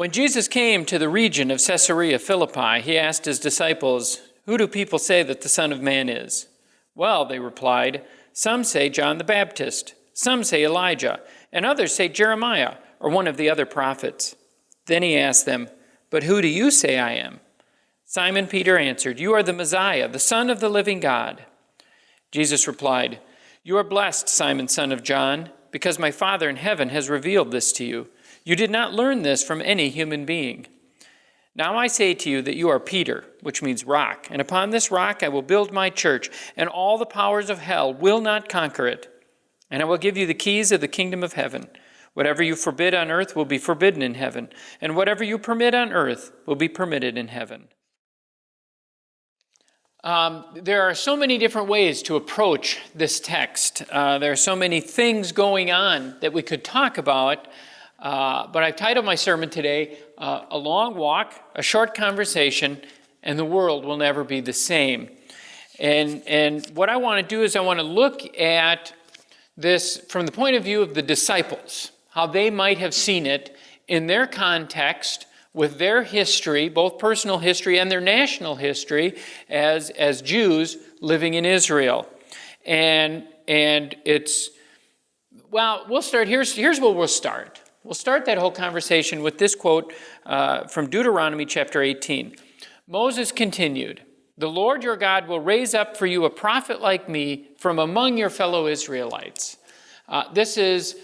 When Jesus came to the region of Caesarea Philippi, he asked his disciples, "Who do people say that the Son of Man is?" "Well," they replied, "some say John the Baptist, some say Elijah, and others say Jeremiah or one of the other prophets." Then he asked them, "But who do you say I am?" Simon Peter answered, "You are the Messiah, the Son of the living God." Jesus replied, "You are blessed, Simon, son of John, because my Father in heaven has revealed this to you. You did not learn this from any human being. Now I say to you that you are Peter," which means rock, "and upon this rock I will build my church, and all the powers of hell will not conquer it. And I will give you the keys of the kingdom of heaven. Whatever you forbid on earth will be forbidden in heaven, and whatever you permit on earth will be permitted in heaven." There are so many different ways to approach this text. There are so many things going on that we could talk about. But I've titled my sermon today, "A Long Walk, a Short Conversation, and the World Will Never Be the Same." And what I want to do is I want to look at this from the point of view of the disciples, how they might have seen it in their context, with their history, both personal history and their national history as Jews living in Israel. And it's, well, we'll start, here's where we'll start. We'll start that whole conversation with this quote from Deuteronomy chapter 18. Moses continued, "The Lord your God will raise up for you a prophet like me from among your fellow Israelites." This is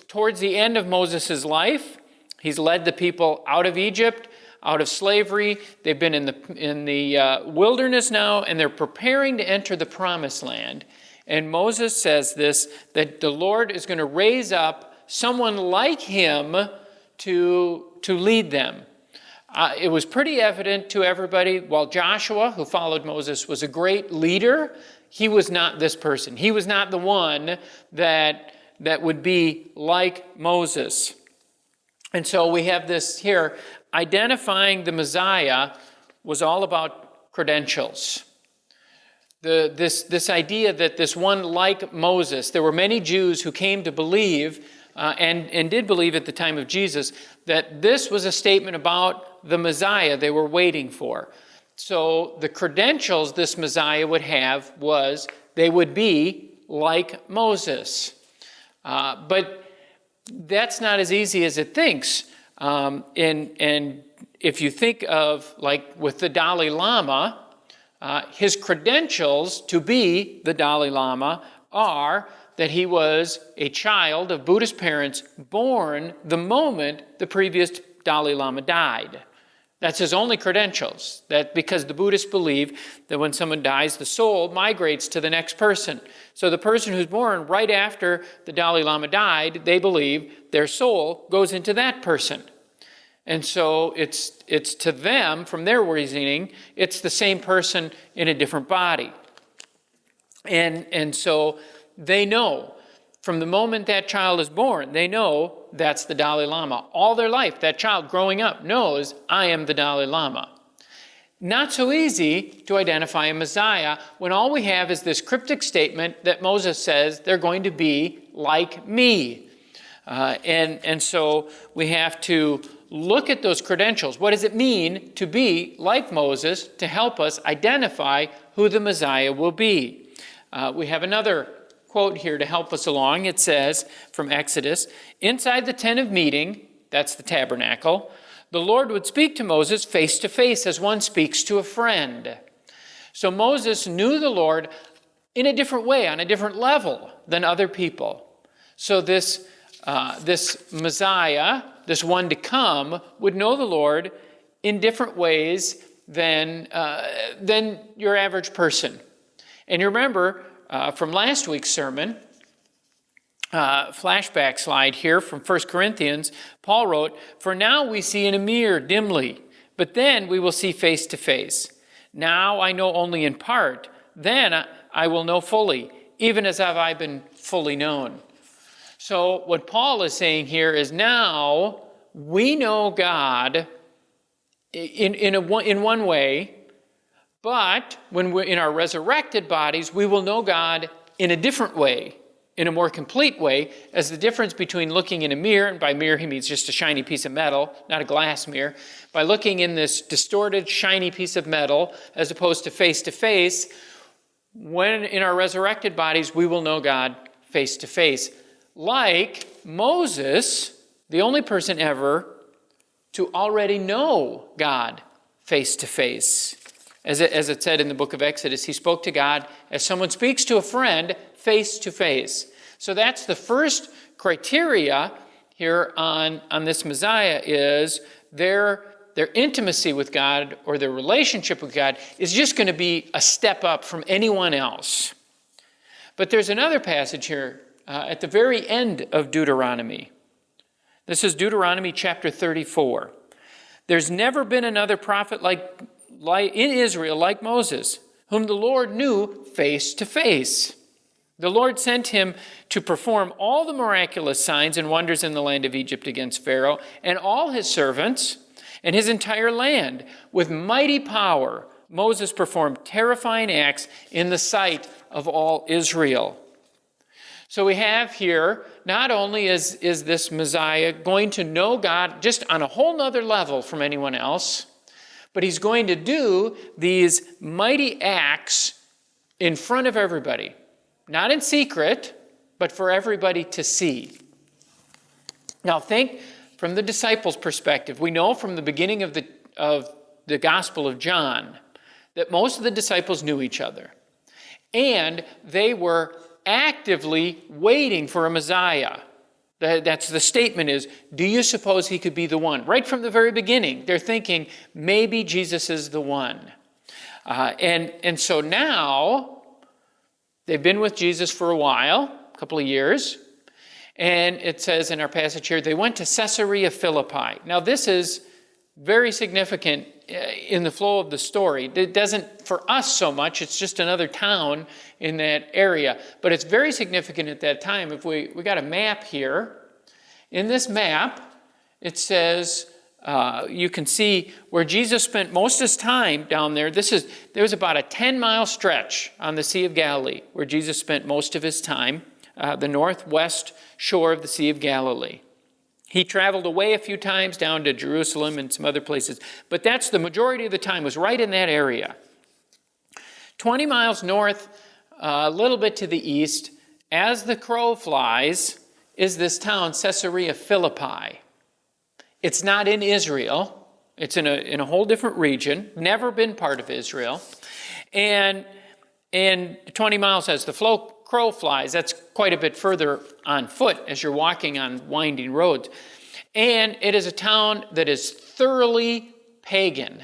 towards the end of Moses' life. He's led the people out of Egypt, out of slavery. They've been in the wilderness now, and they're preparing to enter the promised land. And Moses says this, that the Lord is going to raise up someone like him to lead them. It was pretty evident to everybody, while Joshua, who followed Moses, was a great leader, he was not this person. He was not the one that would be like Moses. And so we have this here, identifying the Messiah was all about credentials. This idea that this one like Moses, there were many Jews who came to believe and did believe at the time of Jesus that this was a statement about the Messiah they were waiting for. So the credentials this Messiah would have was they would be like Moses. But that's not as easy as it thinks. And if you think of, like with the Dalai Lama, his credentials to be the Dalai Lama are that he was a child of Buddhist parents born the moment the previous Dalai Lama died. That's his only credentials. That because the Buddhists believe that when someone dies, the soul migrates to the next person. So the person who's born right after the Dalai Lama died, they believe their soul goes into that person. And so it's to them, from their reasoning, it's the same person in a different body. And so they know, from the moment that child is born, they know that's the Dalai Lama. All their life, that child growing up knows, I am the Dalai Lama. Not so easy to identify a Messiah when all we have is this cryptic statement that Moses says they're going to be like me. And so we have to look at those credentials. What does it mean to be like Moses to help us identify who the Messiah will be? We have another quote here to help us along. It says from Exodus, "Inside the tent of meeting," that's the tabernacle, "the Lord would speak to Moses face to face as one speaks to a friend." So Moses knew the Lord in a different way, on a different level than other people. So this Messiah, this one to come, would know the Lord in different ways than your average person. And you remember from last week's sermon, flashback slide here from 1 Corinthians, Paul wrote, "For now we see in a mirror dimly, but then we will see face to face. Now I know only in part, then I will know fully, even as have I been fully known." So what Paul is saying here is now we know God in one way, but when we're in our resurrected bodies, we will know God in a different way, in a more complete way as the difference between looking in a mirror, and by mirror he means just a shiny piece of metal, not a glass mirror, by looking in this distorted, shiny piece of metal as opposed to face, when in our resurrected bodies we will know God face to face. Like Moses, the only person ever to already know God face to face. As it said in the book of Exodus, he spoke to God as someone speaks to a friend face to face. So that's the first criteria here on this Messiah, is their intimacy with God, or their relationship with God, is just going to be a step up from anyone else. But there's another passage here at the very end of Deuteronomy. This is Deuteronomy chapter 34. There's never been another prophet like in Israel like Moses, whom the Lord knew face to face. The Lord sent him to perform all the miraculous signs and wonders in the land of Egypt against Pharaoh and all his servants and his entire land. With mighty power, Moses performed terrifying acts in the sight of all Israel. So we have here, not only is this Messiah going to know God just on a whole nother level from anyone else, but he's going to do these mighty acts in front of everybody. Not in secret, but for everybody to see. Now think from the disciples' perspective. We know from the beginning of the Gospel of John that most of the disciples knew each other. And they were actively waiting for a Messiah. That's the statement is, do you suppose he could be the one? Right from the very beginning, they're thinking, maybe Jesus is the one. And so now, they've been with Jesus for a while, a couple of years. And it says in our passage here, they went to Caesarea Philippi. Now this is very significant in the flow of the story. It doesn't, for us so much, it's just another town in that area. But it's very significant at that time. If we got a map here. In this map, it says, you can see where Jesus spent most of his time down there. There was about a 10-mile stretch on the Sea of Galilee where Jesus spent most of his time, the northwest shore of the Sea of Galilee. He traveled away a few times down to Jerusalem and some other places, but that's the majority of the time was right in that area. 20 miles north, a little bit to the east, as the crow flies, is this town, Caesarea Philippi. It's not in Israel. It's in a whole different region, never been part of Israel. And 20 miles as the crow flies, that's quite a bit further on foot as you're walking on winding roads. And it is a town that is thoroughly pagan.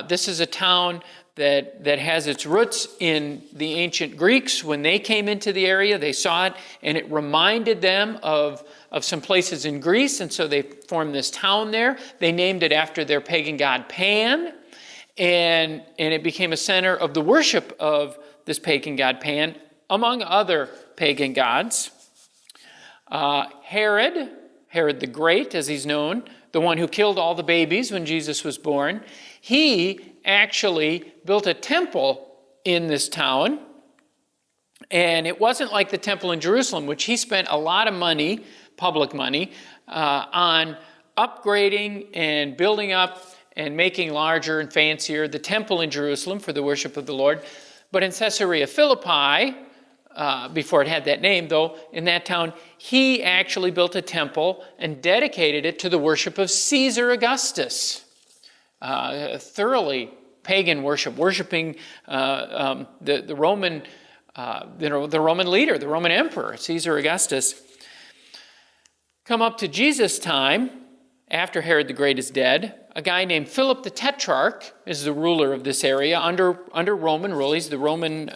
This is a town that has its roots in the ancient Greeks. When they came into the area, they saw it, and it reminded them of some places in Greece, and so they formed this town there. They named it after their pagan god Pan, and it became a center of the worship of this pagan god Pan, among other pagan gods. Herod the Great, as he's known, the one who killed all the babies when Jesus was born, he actually built a temple in this town. And it wasn't like the temple in Jerusalem, which he spent a lot of money, public money, on upgrading and building up and making larger and fancier the temple in Jerusalem for the worship of the Lord. But in Caesarea Philippi, before it had that name, though, in that town, he actually built a temple and dedicated it to the worship of Caesar Augustus. Thoroughly pagan worship, worshiping the Roman, the Roman leader, the Roman emperor, Caesar Augustus. Come up to Jesus' time, after Herod the Great is dead, a guy named Philip the Tetrarch is the ruler of this area under Roman rule. He's the Roman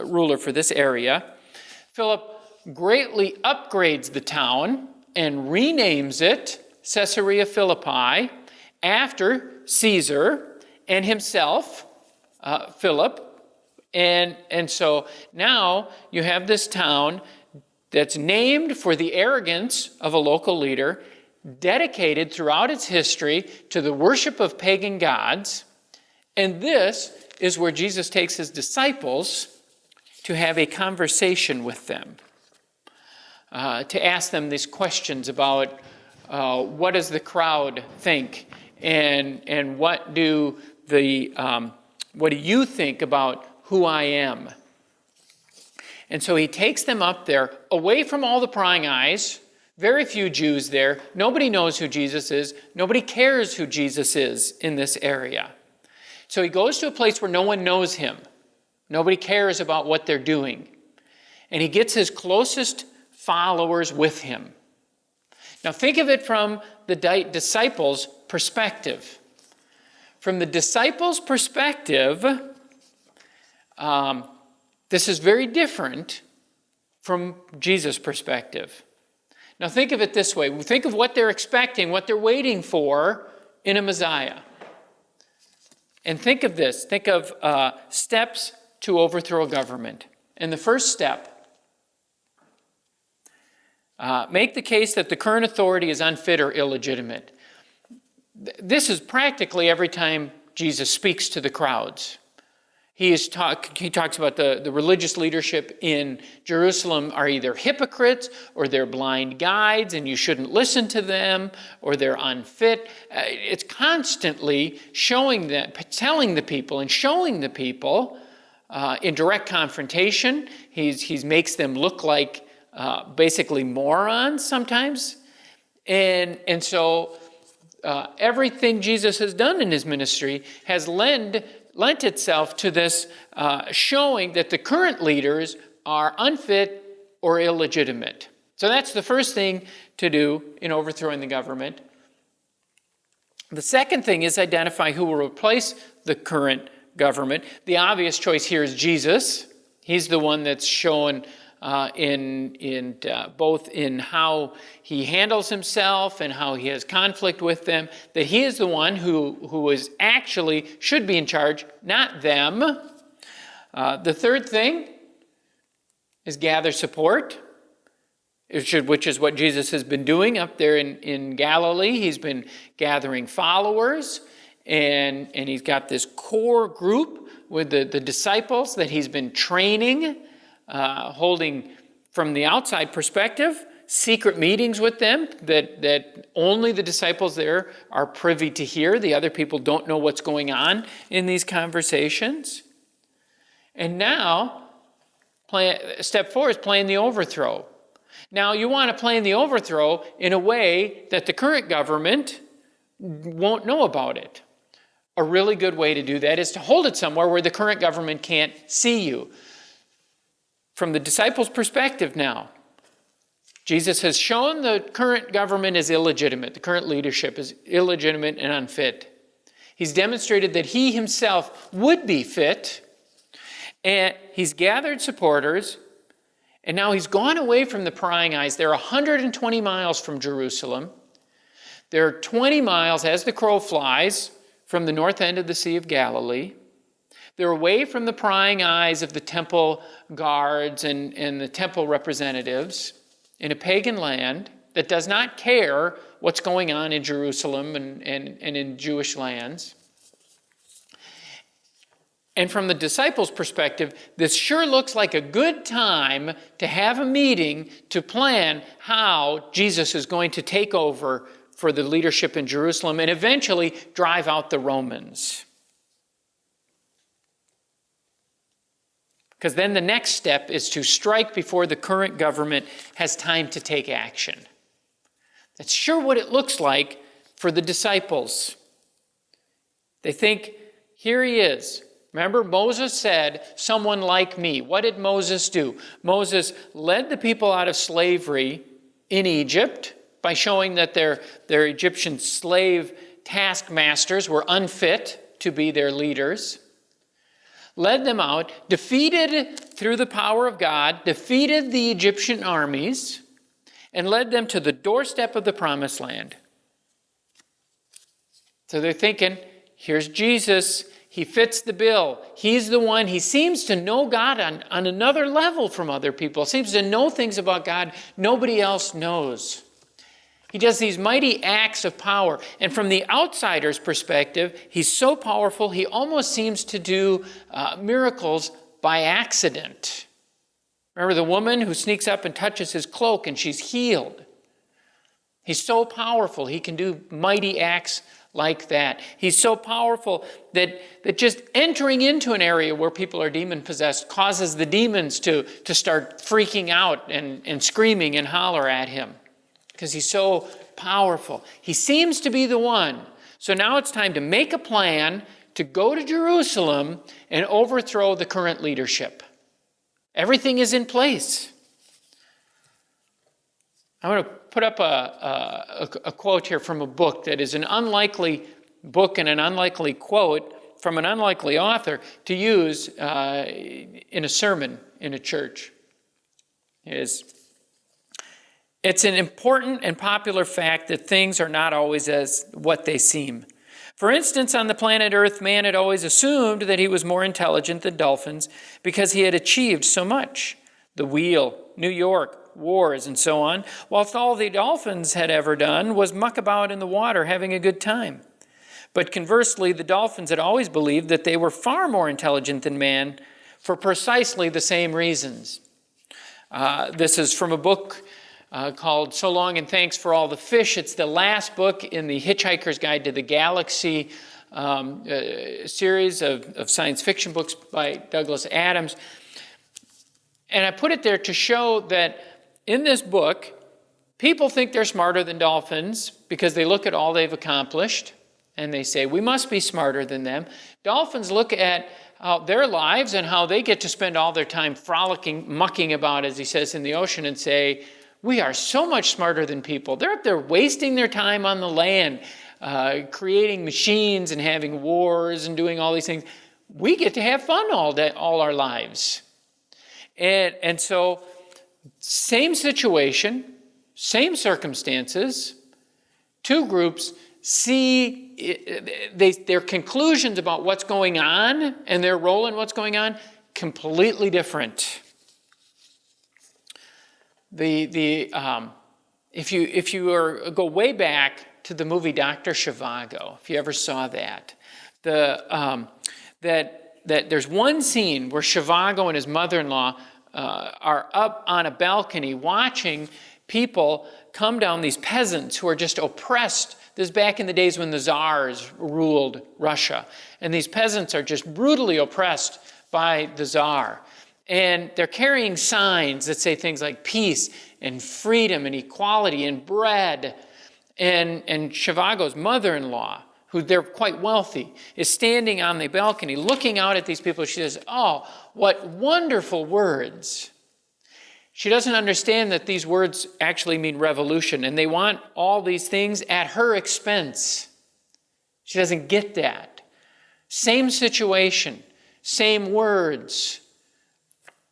ruler for this area. Philip greatly upgrades the town and renames it Caesarea Philippi after Caesar and himself, Philip. And so now you have this town that's named for the arrogance of a local leader, dedicated throughout its history to the worship of pagan gods. And this is where Jesus takes his disciples to have a conversation with them. to ask them these questions about what does the crowd think, and what do you think about who I am? And so he takes them up there, away from all the prying eyes. Very few Jews there. Nobody knows who Jesus is. Nobody cares who Jesus is in this area. So he goes to a place where no one knows him. Nobody cares about what they're doing. And he gets his closest followers with him. Now think of it from the disciples' perspective. From the disciples' perspective, this is very different from Jesus' perspective. Now think of it this way. Think of what they're expecting, what they're waiting for in a Messiah. And think of this. Think of steps to overthrow government. And the first step, make the case that the current authority is unfit or illegitimate. This is practically every time Jesus speaks to the crowds. He talks about the religious leadership in Jerusalem are either hypocrites or they're blind guides and you shouldn't listen to them, or they're unfit. It's constantly showing that, telling the people and showing the people in direct confrontation. He makes them look like basically morons sometimes. And so everything Jesus has done in his ministry has lent itself to this showing that the current leaders are unfit or illegitimate. So that's the first thing to do in overthrowing the government. The second thing is identify who will replace the current government. The obvious choice here is Jesus. He's the one that's shown both in how he handles himself and how he has conflict with them, that he is the one who is actually should be in charge, not them. The third thing is gather support, which is what Jesus has been doing up there in Galilee. He's been gathering followers, and he's got this core group with the disciples that he's been training, holding, from the outside perspective, secret meetings with them that only the disciples there are privy to hear. The other people don't know what's going on in these conversations. And now, step 4 is plan the overthrow. Now, you want to plan the overthrow in a way that the current government won't know about it. A really good way to do that is to hold it somewhere where the current government can't see you. From the disciples' perspective now, Jesus has shown the current government is illegitimate. The current leadership is illegitimate and unfit. He's demonstrated that he himself would be fit, and he's gathered supporters, and now he's gone away from the prying eyes. They're 120 miles from Jerusalem. They're 20 miles, as the crow flies, from the north end of the Sea of Galilee. They're away from the prying eyes of the temple guards and the temple representatives in a pagan land that does not care what's going on in Jerusalem and in Jewish lands. And from the disciples' perspective, this sure looks like a good time to have a meeting to plan how Jesus is going to take over for the leadership in Jerusalem and eventually drive out the Romans. Because then the next step is to strike before the current government has time to take action. That's sure what it looks like for the disciples. They think, here he is. Remember, Moses said, someone like me. What did Moses do? Moses led the people out of slavery in Egypt by showing that their Egyptian slave taskmasters were unfit to be their leaders. Led them out, defeated through the power of God, defeated the Egyptian armies, and led them to the doorstep of the promised land. So they're thinking, here's Jesus. He fits the bill. He's the one. He seems to know God on another level from other people. Seems to know things about God nobody else knows. He does these mighty acts of power. And from the outsider's perspective, he's so powerful, he almost seems to do miracles by accident. Remember the woman who sneaks up and touches his cloak and she's healed. He's so powerful, he can do mighty acts like that. He's so powerful that just entering into an area where people are demon-possessed causes the demons to start freaking out and screaming and holler at him because he's so powerful. He seems to be the one. So now it's time to make a plan to go to Jerusalem and overthrow the current leadership. Everything is in place. I want to put up a quote here from a book that is an unlikely book and an unlikely quote from an unlikely author to use in a sermon in a church. It's an important and popular fact that things are not always as what they seem. For instance, on the planet Earth, man had always assumed that he was more intelligent than dolphins because he had achieved so much. The wheel, New York, wars, and so on, whilst all the dolphins had ever done was muck about in the water having a good time. But conversely, the dolphins had always believed that they were far more intelligent than man for precisely the same reasons. This is from a book called So Long and Thanks for All the Fish. It's the last book in the Hitchhiker's Guide to the Galaxy series of science fiction books by Douglas Adams. And I put it there to show that in this book, people think they're smarter than dolphins because they look at all they've accomplished and they say, we must be smarter than them. Dolphins look at their lives and how they get to spend all their time frolicking, mucking about, as he says, in the ocean and say, we are so much smarter than people. They're up there wasting their time on the land, creating machines and having wars and doing all these things. We get to have fun all day, all our lives. And so, same situation, same circumstances, two groups see their conclusions about what's going on and their role in what's going on completely different. If you go way back to the movie Dr. Zhivago, if you ever saw that, that there's one scene where Zhivago and his mother-in-law are up on a balcony watching people come down, these peasants who are just oppressed. This is back in the days when the Tsars ruled Russia. And these peasants are just brutally oppressed by the Tsar. And they're carrying signs that say things like peace and freedom and equality and bread. And Zhivago's mother-in-law, who they're quite wealthy, is standing on the balcony looking out at these people. She says, oh, what wonderful words. She doesn't understand that these words actually mean revolution, and they want all these things at her expense. She doesn't get that. Same situation, same words,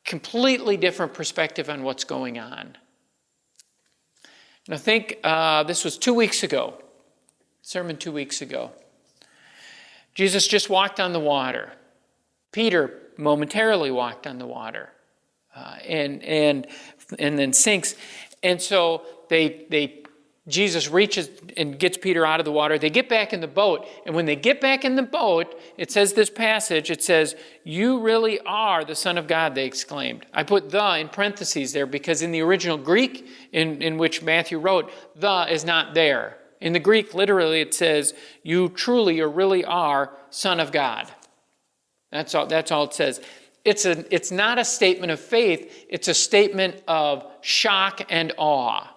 completely different perspective on what's going on. And I think this was 2 weeks ago, sermon 2 weeks ago. Jesus just walked on the water. Peter momentarily walked on the water and then sinks. And so Jesus reaches and gets Peter out of the water. They get back in the boat. And when they get back in the boat, it says this passage, it says, you really are the Son of God, they exclaimed. I put the in parentheses there because in the original Greek in which Matthew wrote, the is not there. In the Greek, literally, it says, you truly or really are Son of God. That's all it says. It's not a statement of faith. It's a statement of shock and awe.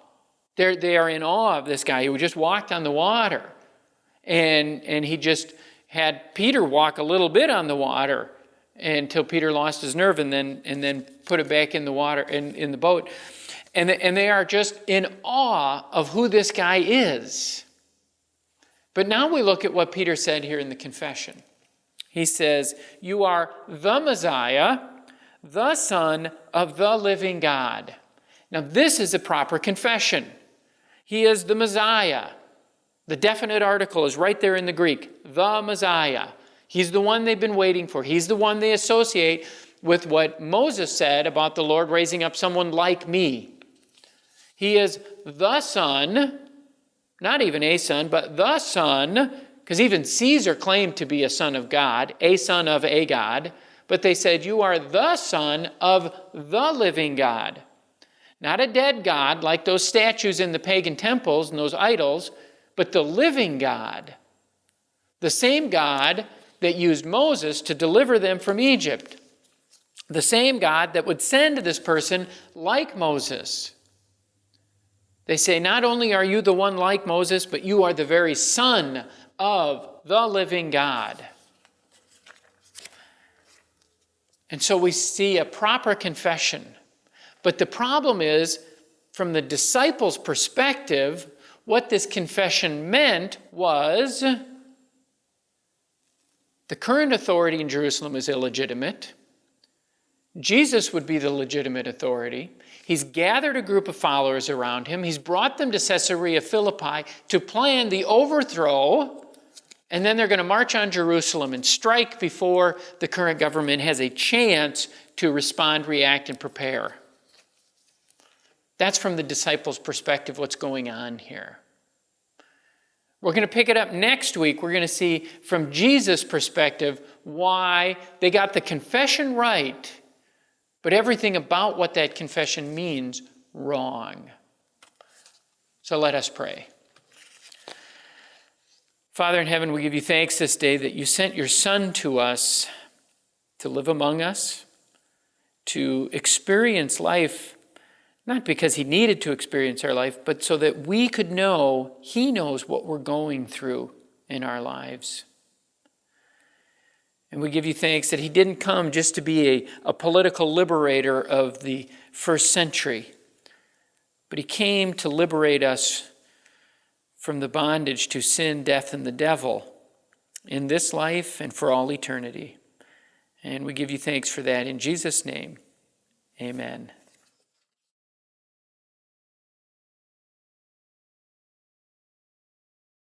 They are in awe of this guy who just walked on the water. And he just had Peter walk a little bit on the water until Peter lost his nerve and then put it back in the water, in the boat. And they are just in awe of who this guy is. But now we look at what Peter said here in the confession. He says, you are the Messiah, the Son of the living God. Now this is a proper confession. He is the Messiah. The definite article is right there in the Greek, the Messiah. He's the one they've been waiting for. He's the one they associate with what Moses said about the Lord raising up someone like me. He is the Son, not even a son, but the Son, because even Caesar claimed to be a son of God, a son of a God, but they said, you are the Son of the living God. Not a dead God like those statues in the pagan temples and those idols, but the living God. The same God that used Moses to deliver them from Egypt. The same God that would send this person like Moses. They say, not only are you the one like Moses, but you are the very Son of the living God. And so we see a proper confession. But the problem is, from the disciples' perspective, what this confession meant was the current authority in Jerusalem is illegitimate. Jesus would be the legitimate authority. He's gathered a group of followers around him. He's brought them to Caesarea Philippi to plan the overthrow, and then they're going to march on Jerusalem and strike before the current government has a chance to respond, react, and prepare. That's from the disciples' perspective what's going on here. We're going to pick it up next week. We're going to see from Jesus' perspective why they got the confession right, but everything about what that confession means wrong. So let us pray. Father in heaven, we give you thanks this day that you sent your Son to us to live among us, to experience life, not because he needed to experience our life, but so that we could know he knows what we're going through in our lives. And we give you thanks that he didn't come just to be a political liberator of the first century, but he came to liberate us from the bondage to sin, death, and the devil in this life and for all eternity. And we give you thanks for that in Jesus' name. Amen.